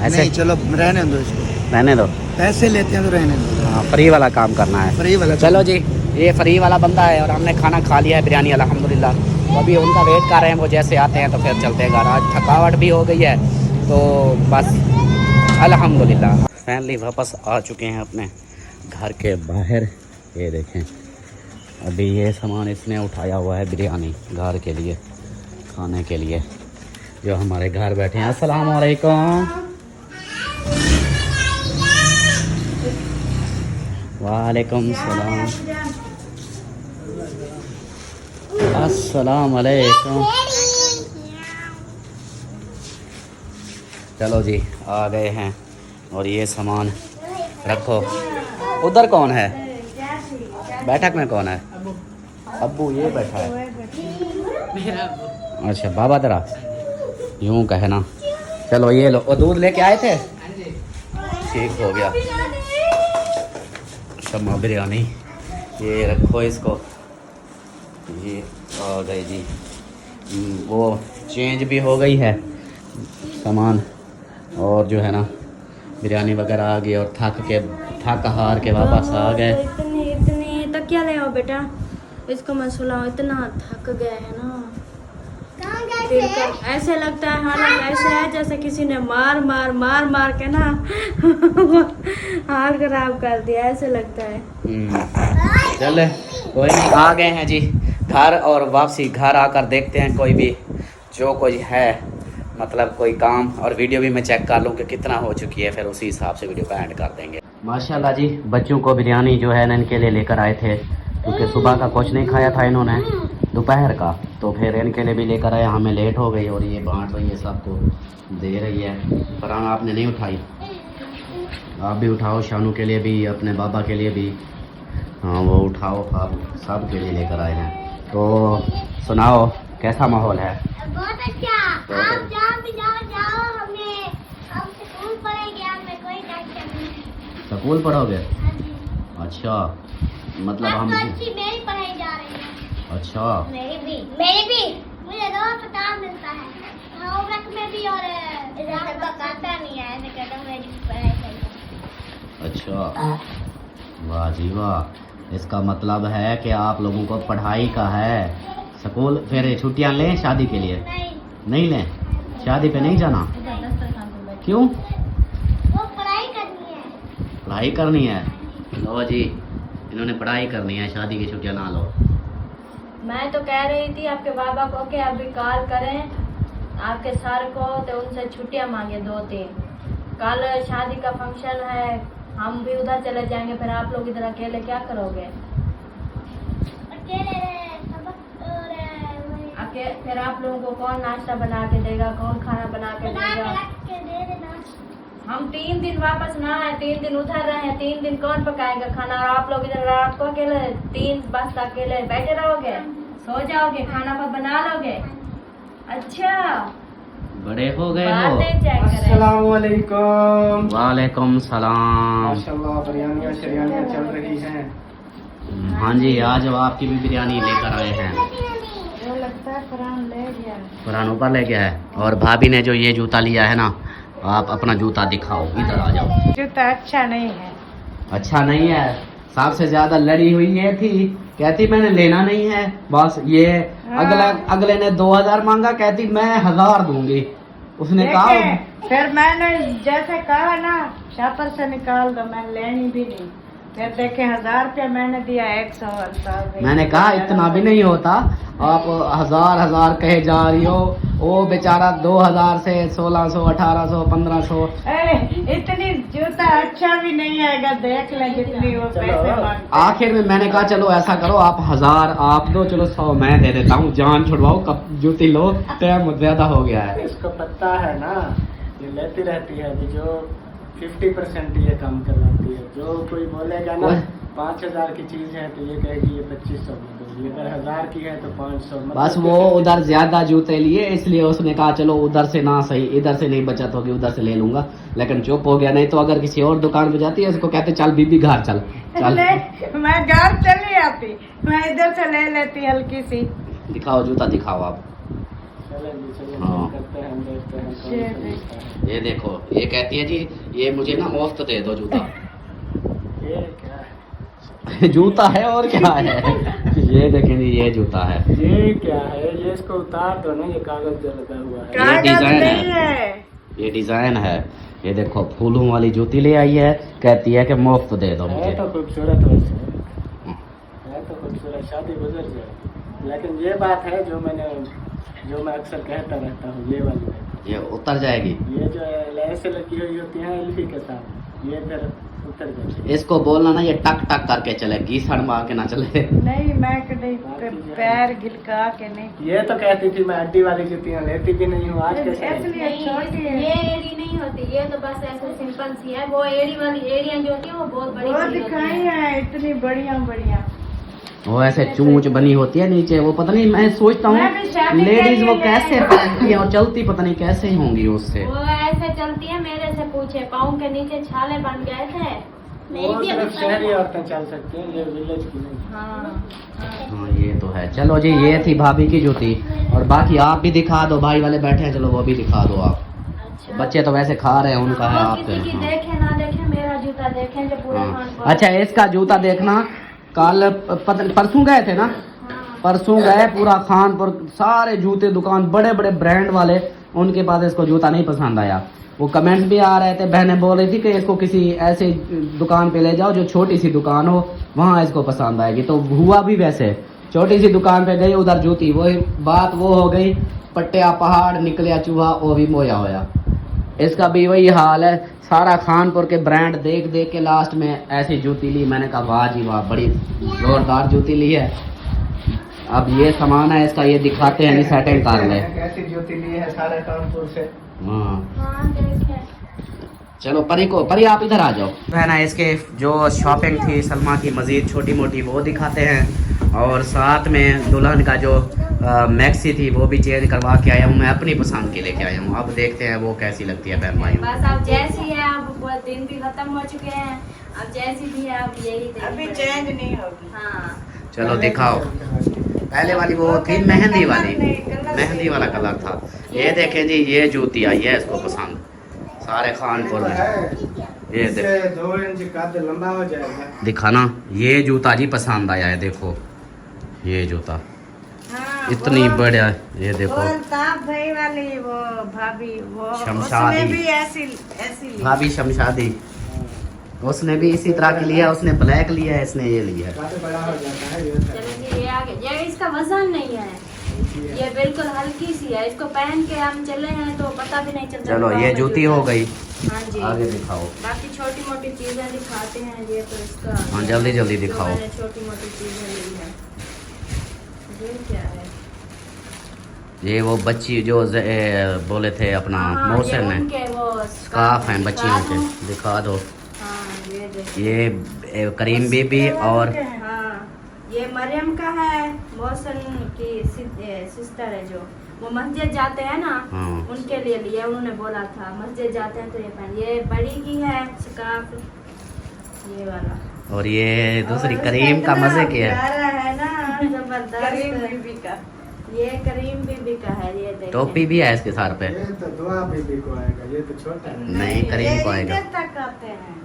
ऐसे नहीं चलो रहने दो इसको, रहने दो। पैसे लेते हैं तो रहने दो। हाँ फ्री वाला काम करना है। फ्री वाला चलो जी, ये फ्री वाला बंदा है और हमने खाना खा लिया है, बिरयानी अल्हम्दुलिल्लाह। तो अभी उनका वेट कर रहे हैं, वो जैसे आते हैं तो फिर चलते हैं घर। आज थकावट भी हो गई है तो बस अल्हम्दुलिल्लाह फाइनली वापस आ चुके हैं अपने घर के बाहर। ये देखें अभी ये सामान इसने उठाया हुआ है बिरयानी घर के लिए, खाने के लिए, जो हमारे घर बैठे हैं। अस्सलाम वालेकुम। वालेकुम सलाम। अस्सलाम वालेकुम। चलो जी आ गए हैं और ये सामान रखो। उधर कौन है बैठक में? कौन है? अब्बू ये बैठा है। अच्छा बाबा तेरा, यूं कहे ना। चलो ये लो, और दूध लेके आए थे? ठीक हो गया। शम्मा बिरयानी ये रखो इसको। ये आ गए जी, वो चेंज भी हो गई है सामान, और जो है ना बिरयानी वगैरह आ गई और थक हार के वापस आ गए। इतनी तकिया ले आओ बेटा, इसको मैं सुलाऊं, इतना थक गए है ना। दिल का ऐसे लगता है, हालत ऐसे है जैसे किसी ने मार मार मार मार के ना हाल खराब कर दिया, ऐसे लगता है। चले कोई नहीं, आ गए हैं जी घर, और वापसी घर आकर देखते हैं कोई भी जो कोई है, मतलब कोई काम, और वीडियो भी मैं चेक कर लूँ कि कितना हो चुकी है, फिर उसी हिसाब से वीडियो का एंड कर देंगे। माशाल्लाह जी बच्चों को बिरयानी जो है ना इनके लिए लेकर आए थे, क्योंकि सुबह का कुछ नहीं खाया था इन्होंने, दोपहर का, तो फिर इनके लिए भी लेकर आए। हमें लेट हो गई और ये बांट रही है, सबको दे रही है। पर आपने नहीं उठाई, आप भी उठाओ, शानू के लिए भी, अपने बाबा के लिए भी। हाँ वो उठाओ, आप सब के लिए लेकर आए हैं। तो सुनाओ कैसा माहौल है? बहुत अच्छा। आप जहाँ भी जाओ हमें, हम स्कूल पढ़ेंगे, हमें कोई टेंशन नहीं। स्कूल पढ़ोगे? हाँ जी। अच्छा मतलब हम अच्छी मेरी पढ़ाई जा रही है। अच्छा मेरी भी मुझे रोज पता मिलता है होमवर्क में भी, और इधर बताता नहीं है, ऐसे कहता मेरी पढ़ाई चल रही है। अच्छा वाह जी वाह, इसका मतलब है कि आप लोगों को पढ़ाई का है। स्कूल फिर छुट्टियां लें शादी के लिए? नहीं लें, शादी पे नहीं जाना? क्यों? वो पढ़ाई करनी है। पढ़ाई करनी है? लो जी इन्होंने पढ़ाई करनी है, शादी की छुट्टियां ना लो। मैं तो कह रही थी आपके बाबा को कि अभी कॉल करें आपके सर को, तो उनसे छुट्टियां मांगे 2-3। कल शादी का फंक्शन है, हम भी उधर चले जाएंगे, फिर आप लोग इधर अकेले क्या करोगे? अकेले फिर आप लोगों को कौन नाश्ता बना के देगा, कौन खाना बना के देगा? दे देना। हम 3 दिन वापस ना आए, 3 दिन उधर रहे, 3 दिन कौन पकाएगा खाना? और आप लोग इधर रात को अकेले 3 बस अकेले बैठे रहोगे, सो जाओगे, खाना पर बना लोगे? अच्छा बड़े हो गए बात हो। नहीं चेक करें। अस्सलाम वालेकुम। वालेकुम सलाम। माशाल्लाह बिरयानियाँ शरियानियाँ चल रही हैं। हाँ जी आज आपकी भी बिरयानी लेकर आए हैं। जो लगता है कुरान ले गया। कुरान ऊपर ले गया है। और भाभी ने जो ये जूता लिया है ना, आप अपना जूता दिखाओ, इधर आ जाओ। जूता अच्छा नहीं है। अच्छा नहीं है? सबसे ज्यादा लड़ी हुई ये थी, कहती मैंने लेना नहीं है, बस ये अगले ने 2000 मांगा, कहती मैं 1000 दूंगी। उसने कहा फिर मैंने जैसे कहा ना, शापर से निकाल दो, मैं लेनी भी नहीं। फिर देखे 1000 रुपया मैंने दिया 100 मैंने कहा इतना भी नहीं होता, आप हजार कहे जा रही हो। वो बेचारा 2000 से 1600 1800 1500। इतनी जूता अच्छा भी नहीं आएगा, देख ले जितनी वो पैसे मांगते। आखिर में मैंने कहा चलो ऐसा करो, आप 1000 आप दो, चलो 100 मैं दे देता हूँ, जान छुड़वाओ, कब जूती लो, टाइम ज्यादा हो गया है। इसको पता है ना, ये लेती रहती है, जो 50% ये काम करवाती है। जो कोई बोलेगा ना 5000 की चीज है तो ये कहेगी ये 2500 में दो, ये अगर 1000 की है तो 500। बस वो उधर ज्यादा जूते लिए, इसलिए उसने कहा चलो उधर से ना सही, इधर से नहीं बचत होगी, उधर से ले लूंगा, लेकिन चुप हो गया। नहीं तो अगर किसी और दुकान पे जाती है उसको कहते चल बीबी घर चल चल। मैं घर चली आती, मैं इधर से ले लेती हल्की सी। दिखाओ जूता, दिखाओ आप। हाँ। करते हैं, देखते हैं कौन सा जूता है। ये देखो, ये कहती है जी ये मुझे ना मुफ्त दे दो जूता। ये क्या है? जूता है और क्या है। ये देखें जी, ये जूता है। ये क्या है? ये इसको उतार दो ना, ये कागज जो लगा हुआ है। ये डिजाइन है, ये डिजाइन है। ये देखो फूलों वाली जूती ले आई है, कहती है कि मुफ्त दे दो मुझे। है तो खूबसूरत वैसे, है तो खूबसूरत, शादी गुजर जाए। लेकिन ये बात है जो मैं अक्सर कहता रहता हूँ, ये वाली है, ये उतर जाएगी। ये जो ऐसे लगी हुई होती है एल्फी के साथ, ये फिर उतर जाएगी। इसको बोलना ना ये टक टक करके चले, घीसड़ मार के ना चले। नहीं मैं कभी पैर गिलका के नहीं। ये तो कहती थी मैं अड्डी वाली जूतियाँ लेती भी नहीं हूँ, आज कैसे? इसलिए छोटी है। ये एड़ी नहीं होती, ये तो बस ऐसे सिंपल सी है। वो एड़ी वाली एड़ियाँ जो होती है वो बहुत बड़ी वो चीज़ होती दिखाई है। है इतनी बढ़िया बढ़िया। वो ऐसे चूंच बनी होती है नीचे, वो पता नहीं, मैं सोचता मैं भी हूँ शादी लेडीज के वो लिए कैसे पहनती है और चलती पता नहीं कैसे होंगी उससे। वो ऐसे चलती है, मेरे से पूछे, पाँव के नीचे छाले बन गए थे। वो सिर्फ शहरी औरतें चल सकती हैं, ये विलेज की नहीं। हाँ हाँ ये तो है। चलो जी, ये थी भाभी की जूती, और बाकी आप भी दिखा दो, भाई वाले बैठे हैं, चलो वो भी दिखा दो आप। अच्छा। बच्चे तो वैसे खा रहे हैं, उनका है, हाँ, आप किसी की देखे ना देखे, मेरा जूता देखें जो पूरा हाँ। खान पर। अच्छा, इसका जूता देखना, कल परसों गए थे ना, परसों गए पूरा खानपुर, सारे जूते दुकान बड़े बड़े ब्रांड वाले, उनके पास इसको जूता नहीं पसंद आया। वो कमेंट भी आ रहे थे, बहनें बोल रही थी कि इसको किसी ऐसे दुकान पे ले जाओ जो छोटी सी दुकान हो, वहाँ इसको पसंद आएगी। तो हुआ भी वैसे, छोटी सी दुकान पे गई, उधर जूती, वही बात वो हो गई, पट्टिया पहाड़ निकलिया चूहा, वो भी मोया होया। इसका भी वही हाल है, सारा खानपुर के ब्रांड देख देख के लास्ट में ऐसी जूती ली। मैंने कहा वाह जी वाह, बड़ी जोरदार जूती ली है। अब ये सामान है इसका, ये दिखाते हैं, सेटिंग कर ले। कैसी जूती ली है सारे कानपुर से। हाँ चलो परी आप इधर आ जाओ। है ना, इसके जो शॉपिंग थी सलमा की मज़ीद छोटी मोटी वो दिखाते हैं, और साथ में दुल्हन का जो मैक्सी थी वो भी चेंज करवा के आया हूँ, मैं अपनी पसंद के लेके आया हूँ। अब देखते हैं वो कैसी लगती है बहन भाई। बस अब जैसी है, अब दिन भी खत्म हो चुके हैं, अब जैसी भी है अब यही अभी चेंज नहीं होगी। हाँ चलो दिखाओ। पहले वाली वो थी मेहंदी वाली, मेहंदी वाला कलर था। ये देखें जी, ये जूती आई है इसको पसंद सारे खानपुर में। ये देख 2 इंच कद लंबा हो जाएगा। दिखाना, ये जूता जी पसंद आया है, देखो ये जूता इतनी बढ़िया। ये देखो भाई वाली वो भाभी, वो शमशादी। उसने भी ऐसी ली। भाभी शमशादी, उसने भी इसी तरह की लिया, उसने ब्लैक लिया है, इसने ये लिया है। बड़ा हो जाता है ये। चलो जी, ये आगे, ये इसका वजन नहीं है, ये बिल्कुल हल्की सी है, इसको पहन के हम चले हैं तो पता भी नहीं चलता। चलो ये जूती हो गई, हाँ जी। आगे दिखाओ। बाकी छोटी मोटी चीजें दिखाते हैं, ये तो इसका। हाँ जल्दी जल्दी दिखाओ। मैंने छोटी मोटी चीजें ली है। ये क्या है? ये वो बच्ची जो बोले थे अपना हाँ, मोहसिन ये ने, उनके वो स्काफ हैं बच्चियों के, दिखा दो। हाँ ये देखो। ये करीम बीबी और हाँ, ये मरियम का है, मोहसिन की सिस्टर है, जो वो मस्जिद जाते हैं ना, हाँ। उनके लिए लिया, उन्होंने बोला था मस्जिद जाते हैं तो ये पहन। ये बड़ी की है स्कार्फ, ये वाला। और ये दूसरी करीम का मजे की है, है ना, जबरदस्त। ये करीम बीबी का है, ये देखो। टोपी भी है इसके सर पे। ये तो दुआ बीबी को आएगा, ये तो छोटा है। नहीं करीम को आएगा।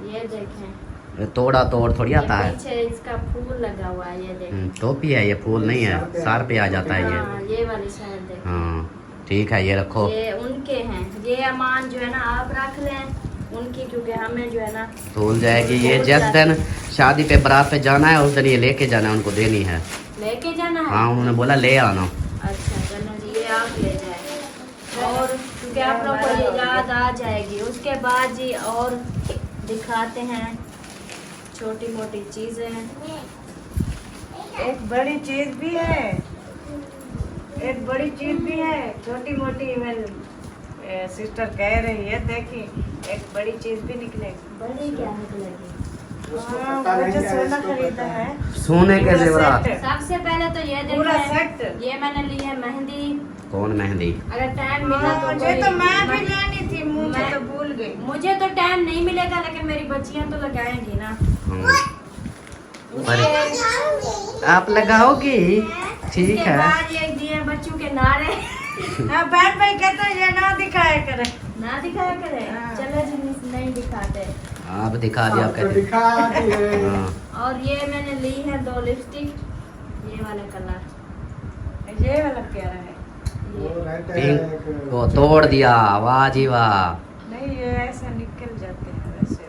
ये देखें, तोड़ा तोड़ थोड़ी आता है। पीछे इसका फूल लगा हुआ है, ये देखें। टोपी है, ये फूल नहीं है, सर पे आ जाता है हाँ, ये वाली शायद देखें। हाँ ठीक है, ये रखो। ये उनके हैं, ये अमान जो है ना आप रख लें, उनकी, क्योंकि हमें जो है ना धुल जाएगी ये। जिस दिन शादी पे बारात पे जाना है उस दिन ये लेके जाना है, उनको देनी है। लेके जाना है। हाँ उन्होंने बोला ले आना। अच्छा चलो जी, ये आप ले जाए और क्योंकि आप लोग को ये याद आ जाएगी। उसके बाद जी और दिखाते हैं छोटी मोटी चीज़ें। एक बड़ी चीज भी है, एक बड़ी चीज भी है, छोटी मोटी। सिस्टर कह रही है देखी एक बड़ी चीज भी निकलेगी। बड़ी क्या निकलेगी? हाँ, मुझे सोना खरीदा है, सोने के जेवरात। सबसे पहले तो ये पूरा देखो, सेट। ये मैंने ली है मेहंदी। कौन मेहंदी? अगर टाइम मिला तो मुझे तो मैं भी मैं- लेनी थी, मुझे मैं- तो भूल गई। मुझे तो टाइम नहीं मिलेगा, लेकिन मेरी बच्चियां तो लगाएंगी ना। आप लगाओगी? ठीक उसके है। बाद ये दिए बच्चों के नारे। हाँ, बहन भाई कहते हैं ये ना दिखाया करे। ना दिखाया करे। हाँ। चलो जी, नहीं दिखाते। आप दिखा दिया आप कहते। दिखा दी है। हाँ। और ये मैंने ली है 2 लिपस्टिक, ये वाले कलर। ये वाला क्या है? वो रहता है पिंक को तोड़ दिया, वाह जी वाह। नहीं, ये ऐसे निकल जाते हैं वैसे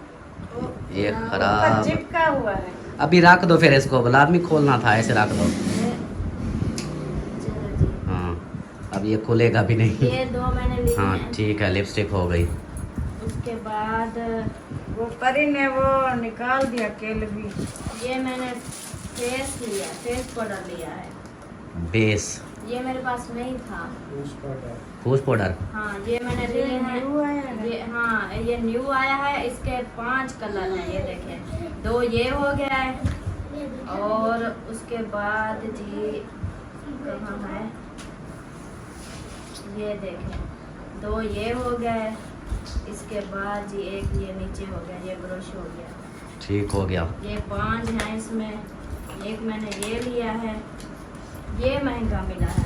तो। ये ऊपर खराब। चिपका हुआ है। अभी रख दो फिर इसको, बोला आदमी खोलना था, ऐसे रख दो। चलो जी, हाँ अब ये खुलेगा भी नहीं। ये 2 मैंने ली हाँ हैं। ठीक है, लिपस्टिक हो गई। उसके बाद वो परी ने वो निकाल दिया केल भी। ये मैंने फेस लिया, फेस पाउडर लिया है। बेस ये मेरे पास नहीं था। फूस पाउडर। हाँ ये मैंने लिए हैं। न्यू आया है। ये हाँ ये न्यू आया है। इसके 5 कलर हैं, ये देखें। 2 ये हो गया है और उसके बाद जी कहाँ है, ये देखें 2 ये हो गया है। इसके बाद जी एक ये नीचे हो गया, ये ब्रश हो गया। ठीक हो गया। ये 5 हैं इसमें। एक मैंने ये लिया है, ये महंगा मिला है।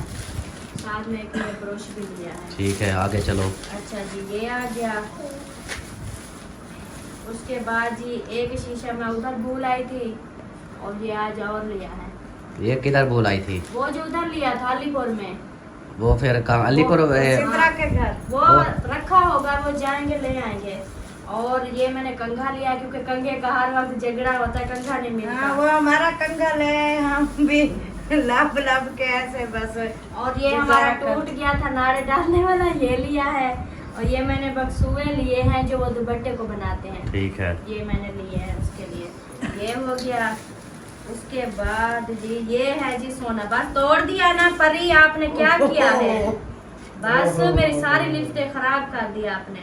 साथ में एक ये ब्रश भी लिया है। ठीक है आगे चलो। अच्छा जी, ये आ गया। उसके बाद जी एक शीशा मैं उधर भूल आई थी और ये आज और लिया है। ये किधर बोल आई थी? वो जो उधर लिया था अलीपुर में, वो फिर कहाँ? अलीपुर सिद्रा के घर। वो रखा होगा, वो जाएंगे ले आएंगे। और ये मैंने कंघा लिया क्योंकि कंघे का हर वक्त झगड़ा होता है, कंघा नहीं हाँ, मिलता। वो हमारा कंगल है, हम भी लब लब के ऐसे बस। और ये हमारा टूट गया था नाड़े डालने वाला, ये लिया है। और ये मैंने बक्सुए लिए हैं जो वो दुपट्टे को बनाते हैं, ठीक है। ये मैंने लिए हैं उसके लिए। ये हो गया। उसके बाद जी ये है जी सोना। बस तोड़ दिया ना परी, आपने क्या किया है? बस मेरी सारी लिपस्टिक खराब कर दिया आपने।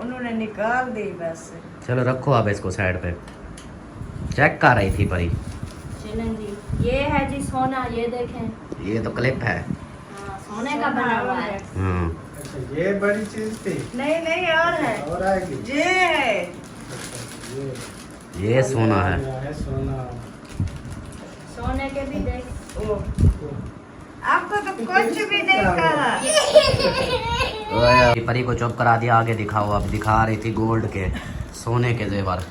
उन्होंने निकाल दी बस। चलो रखो अब इसको साइड पे। चेक कर रही थी परी। चलन जी, ये है जी सोना, ये देखें। ये तो क्लिप है। हाँ, सोने का बना हुआ है। हाँ अच्छा, ये बड़ी चीज थी नहीं नहीं, और है, और आएगी। ये है। ये ये सोना है। है सोना। सोने के भी देख। ओ, आपको तो कुछ भी नहीं कहा। ये परी को चुप करा दिया, आगे दिखाओ। अब दिखा रही थी गोल्ड के सोने के जेवर।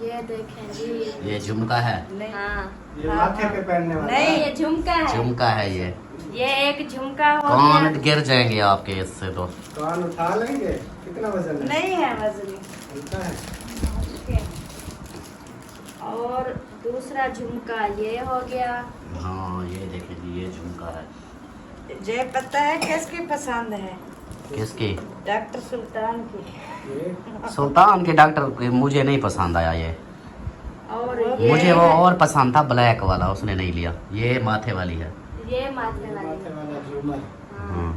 ये देखें जी। ये झुमका है। हाँ ये माथे पे पहनने वाला। नहीं, ये झुमका है। झुमका है ये। ये एक झुमका हो कौन गया। गिर जाएंगे आपके इससे तो। कान उठा लेंगे। कितना वजन है? नहीं है वजनी। हल्का है। और दूसरा झुमका ये हो गया। हाँ ये देखें जी, ये झुमका है। ये पता है किसकी पसंद है? किसकी? डॉक्टर सुल्तान की। ये सुल्तान के डॉक्टर के मुझे नहीं पसंद आया ये। और मुझे वो और पसंद था ब्लैक वाला, उसने नहीं लिया। ये माथे वाली है। ये माथे माथे वाली। वाला झूमर। हाँ, हाँ।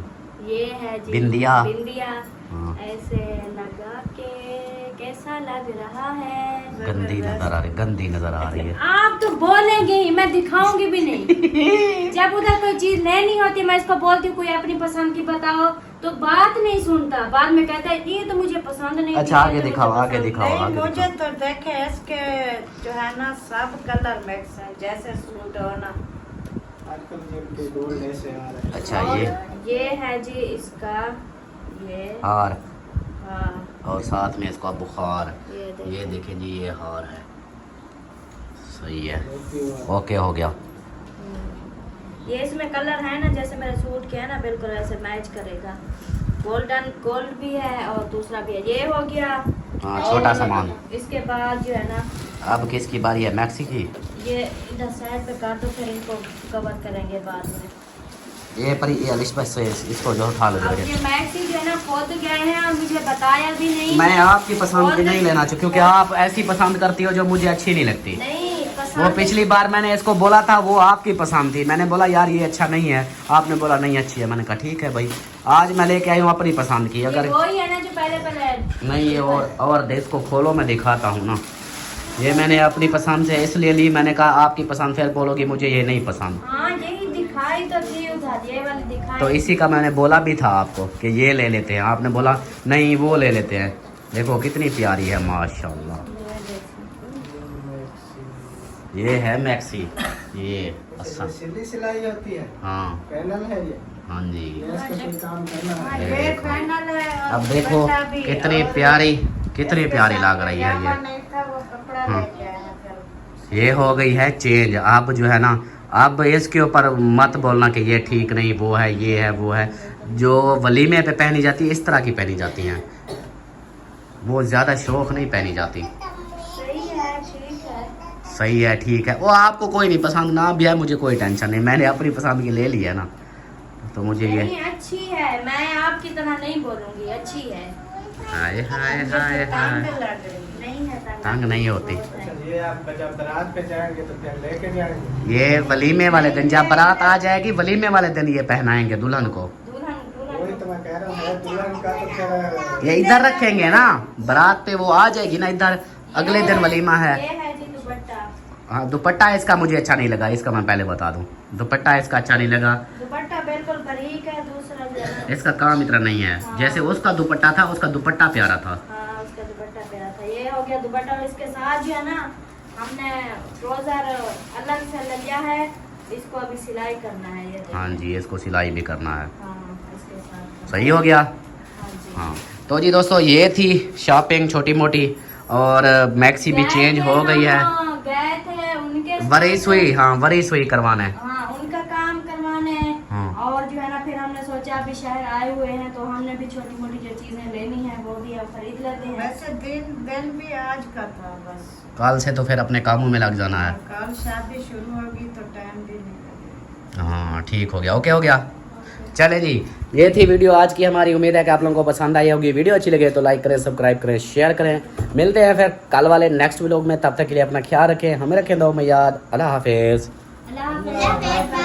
ये है जी बिंदिया। बिंदिया। हाँ। ऐसे लगा के कैसा लग रहा है? गंदी नजर आ रही, गंदी नजर आ रही है। आप तो बोलेंगे ही, मैं दिखाऊंगी भी नहीं। जब उधर कोई चीज लेनी होती मैं इसको बोलती हूँ कोई अपनी पसंद की बताओ, तो बात नहीं सुनता। बाद में कहता है ये तो मुझे पसंद नहीं। अच्छा आगे दिखाओ, आगे दिखाओ, नहीं, आगे मुझे दिखाओ। तो देखे इसके जो है ना सब कलर मिक्स है, जैसे सूट हो ना। आजकल जिनके गोल्ड ऐसे आ रहे हैं। अच्छा ये है जी इसका ये। हार, हाँ और साथ में इसका बुखार। ये ये देखें जी, ये हार है। सही है, देखिए, ओके हो गया। ये इसमें कलर है ना, जैसे मेरे सूट के है ना, बिल्कुल ऐसे मैच करेगा। गोल्डन गोल्ड भी है और दूसरा भी है। ये हो गया हाँ छोटा सामान। इसके बाद जो है ना अब किसकी बारी है? मैक्सी की। ये इधर साइड पे काट दो, फिर इनको कवर करेंगे बाद में। ये पर ये इस से इसको जो उठा लो अब जरा। ये मैक्सी जो है ना खुद गए हैं और मुझे बताया भी नहीं। मैं आपकी पसंद की नहीं लेना चाहती क्योंकि आप ऐसी पसंद करती हो जो मुझे अच्छी नहीं लगती। नहीं वो पसंद। पिछली बार मैंने इसको बोला था, वो आपकी पसंद थी। मैंने बोला यार ये अच्छा नहीं है, आपने बोला नहीं अच्छी है। मैंने कहा ठीक है भाई, आज मैं लेके आई हूँ अपनी पसंद की। अगर वही है ना जो पहले नहीं ये और देश को खोलो, मैं दिखाता हूँ ना। ये मैंने अपनी पसंद से इसलिए ली, मैंने कहा आपकी पसंद फिर बोलोगी मुझे ये नहीं पसंद। हाँ यही दिखाई तो थी उधर, ये वाली दिखाई। तो इसी का मैंने बोला भी था आपको कि ये ले लेते हैं, आपने बोला नहीं वो ले लेते हैं। देखो कितनी प्यारी है माशाल्लाह। ये है मैक्सी, ये अच्छा। सिली सिलाई होती है, हाँ पैनल है ये। हाँ जी। ये इसका कोई काम करना हाँ, है। ये पैनल है और अब देखो दुपट्टा भी। कितनी और प्यारी, कितनी इसके प्यारी साथ लग रही है पजामा ये। नहीं था, वो कपड़ा हाँ। लेके आया फिर। ये हो गई है चेंज। अब जो है ना, अब इसके ऊपर मत बोलना कि ये ठीक नहीं, वो है, ये है, वो है। जो वलीमे पे पहनी जाती है इस तरह की पहनी जाती हैं, वो ज़्यादा शौक नहीं पहनी जाती। सही है, ठीक है। सही है, ठीक है। वो आपको कोई नहीं पसंद ना भी है, मुझे कोई टेंशन नहीं, मैंने अपनी पसंद की ले ली है ना, तो मुझे ये नहीं अच्छी है, मैं आपकी तरह नहीं बोलूंगी, अच्छी है। हाय हाय हाय तंग हाय। लग रही। नहीं है तंग नहीं होती। अच्छा, ये आप जब बारात पे जाएंगे तो फिर लेके जाएंगे। ये वलीमे वाले दिन जब बारात आ जाएगी, वलीमे वाले दिन ये पहनाएंगे दुल्हन को। दुल्हन वही दुल्हन तो मैं कह रहा हूँ, है दुल्हन का तो फिर ये इधर रखेंगे ना, बारात पे वो आ जाएगी ना इधर, अगले दिन वलीमा है। ये है जी दुपट्टा। हाँ दुपट्टा इसका मुझे अच्छा नहीं लगा, इसका मैं पहले बता दूं, दुपट्टा इसका अच्छा नहीं लगा। दुपट्टा बिल्कुल बारीक है, दूसरा जो है ना। इसका काम इतना नहीं है, जैसे उसका दुपट्टा था, उसका दुपट्टा प्यारा था। हाँ उसका दुपट्टा प्यारा था। ये हो गया दुपट्टा, और इसके साथ जो है ना हमने ट्राउजर अलग से ले लिया है, इसको अभी सिलाई करना है। ये देखिए। हाँ जी, इसको सिलाई भी करना है। हाँ इसके साथ। सही हो गया। हाँ जी। हाँ तो जी दोस्तों, ये थी शॉपिंग छोटी मोटी, और मैक्सी भी चेंज हो गई है। गए थे उनके वरी सुई, हाँ वरी सुई करवाना है। हाँ उनका काम करवाने। हाँ। और जो है ना फिर हमने सोचा अभी शहर आए हुए हैं तो हमने भी छोटी मोटी जो चीजें लेनी है वो भी अब खरीद लेते हैं। वैसे दिन भी आज का था बस। कल से तो फिर अपने कामों में लग जाना है। कल शादी शुरू होगी तो टाइम भी नहीं लगेगा। हाँ ठीक हो गया, ओके हो गया। चले जी, ये थी वीडियो आज की हमारी। उम्मीद है कि आप लोगों को पसंद आई होगी। वीडियो अच्छी लगे तो लाइक करें, सब्सक्राइब करें, शेयर करें। मिलते हैं फिर कल वाले नेक्स्ट व्लॉग में, तब तक के लिए अपना ख्याल रखें, हमें रखें दो में याद। अल्लाह हाफिज़। अल्लाह हाफ़िज़।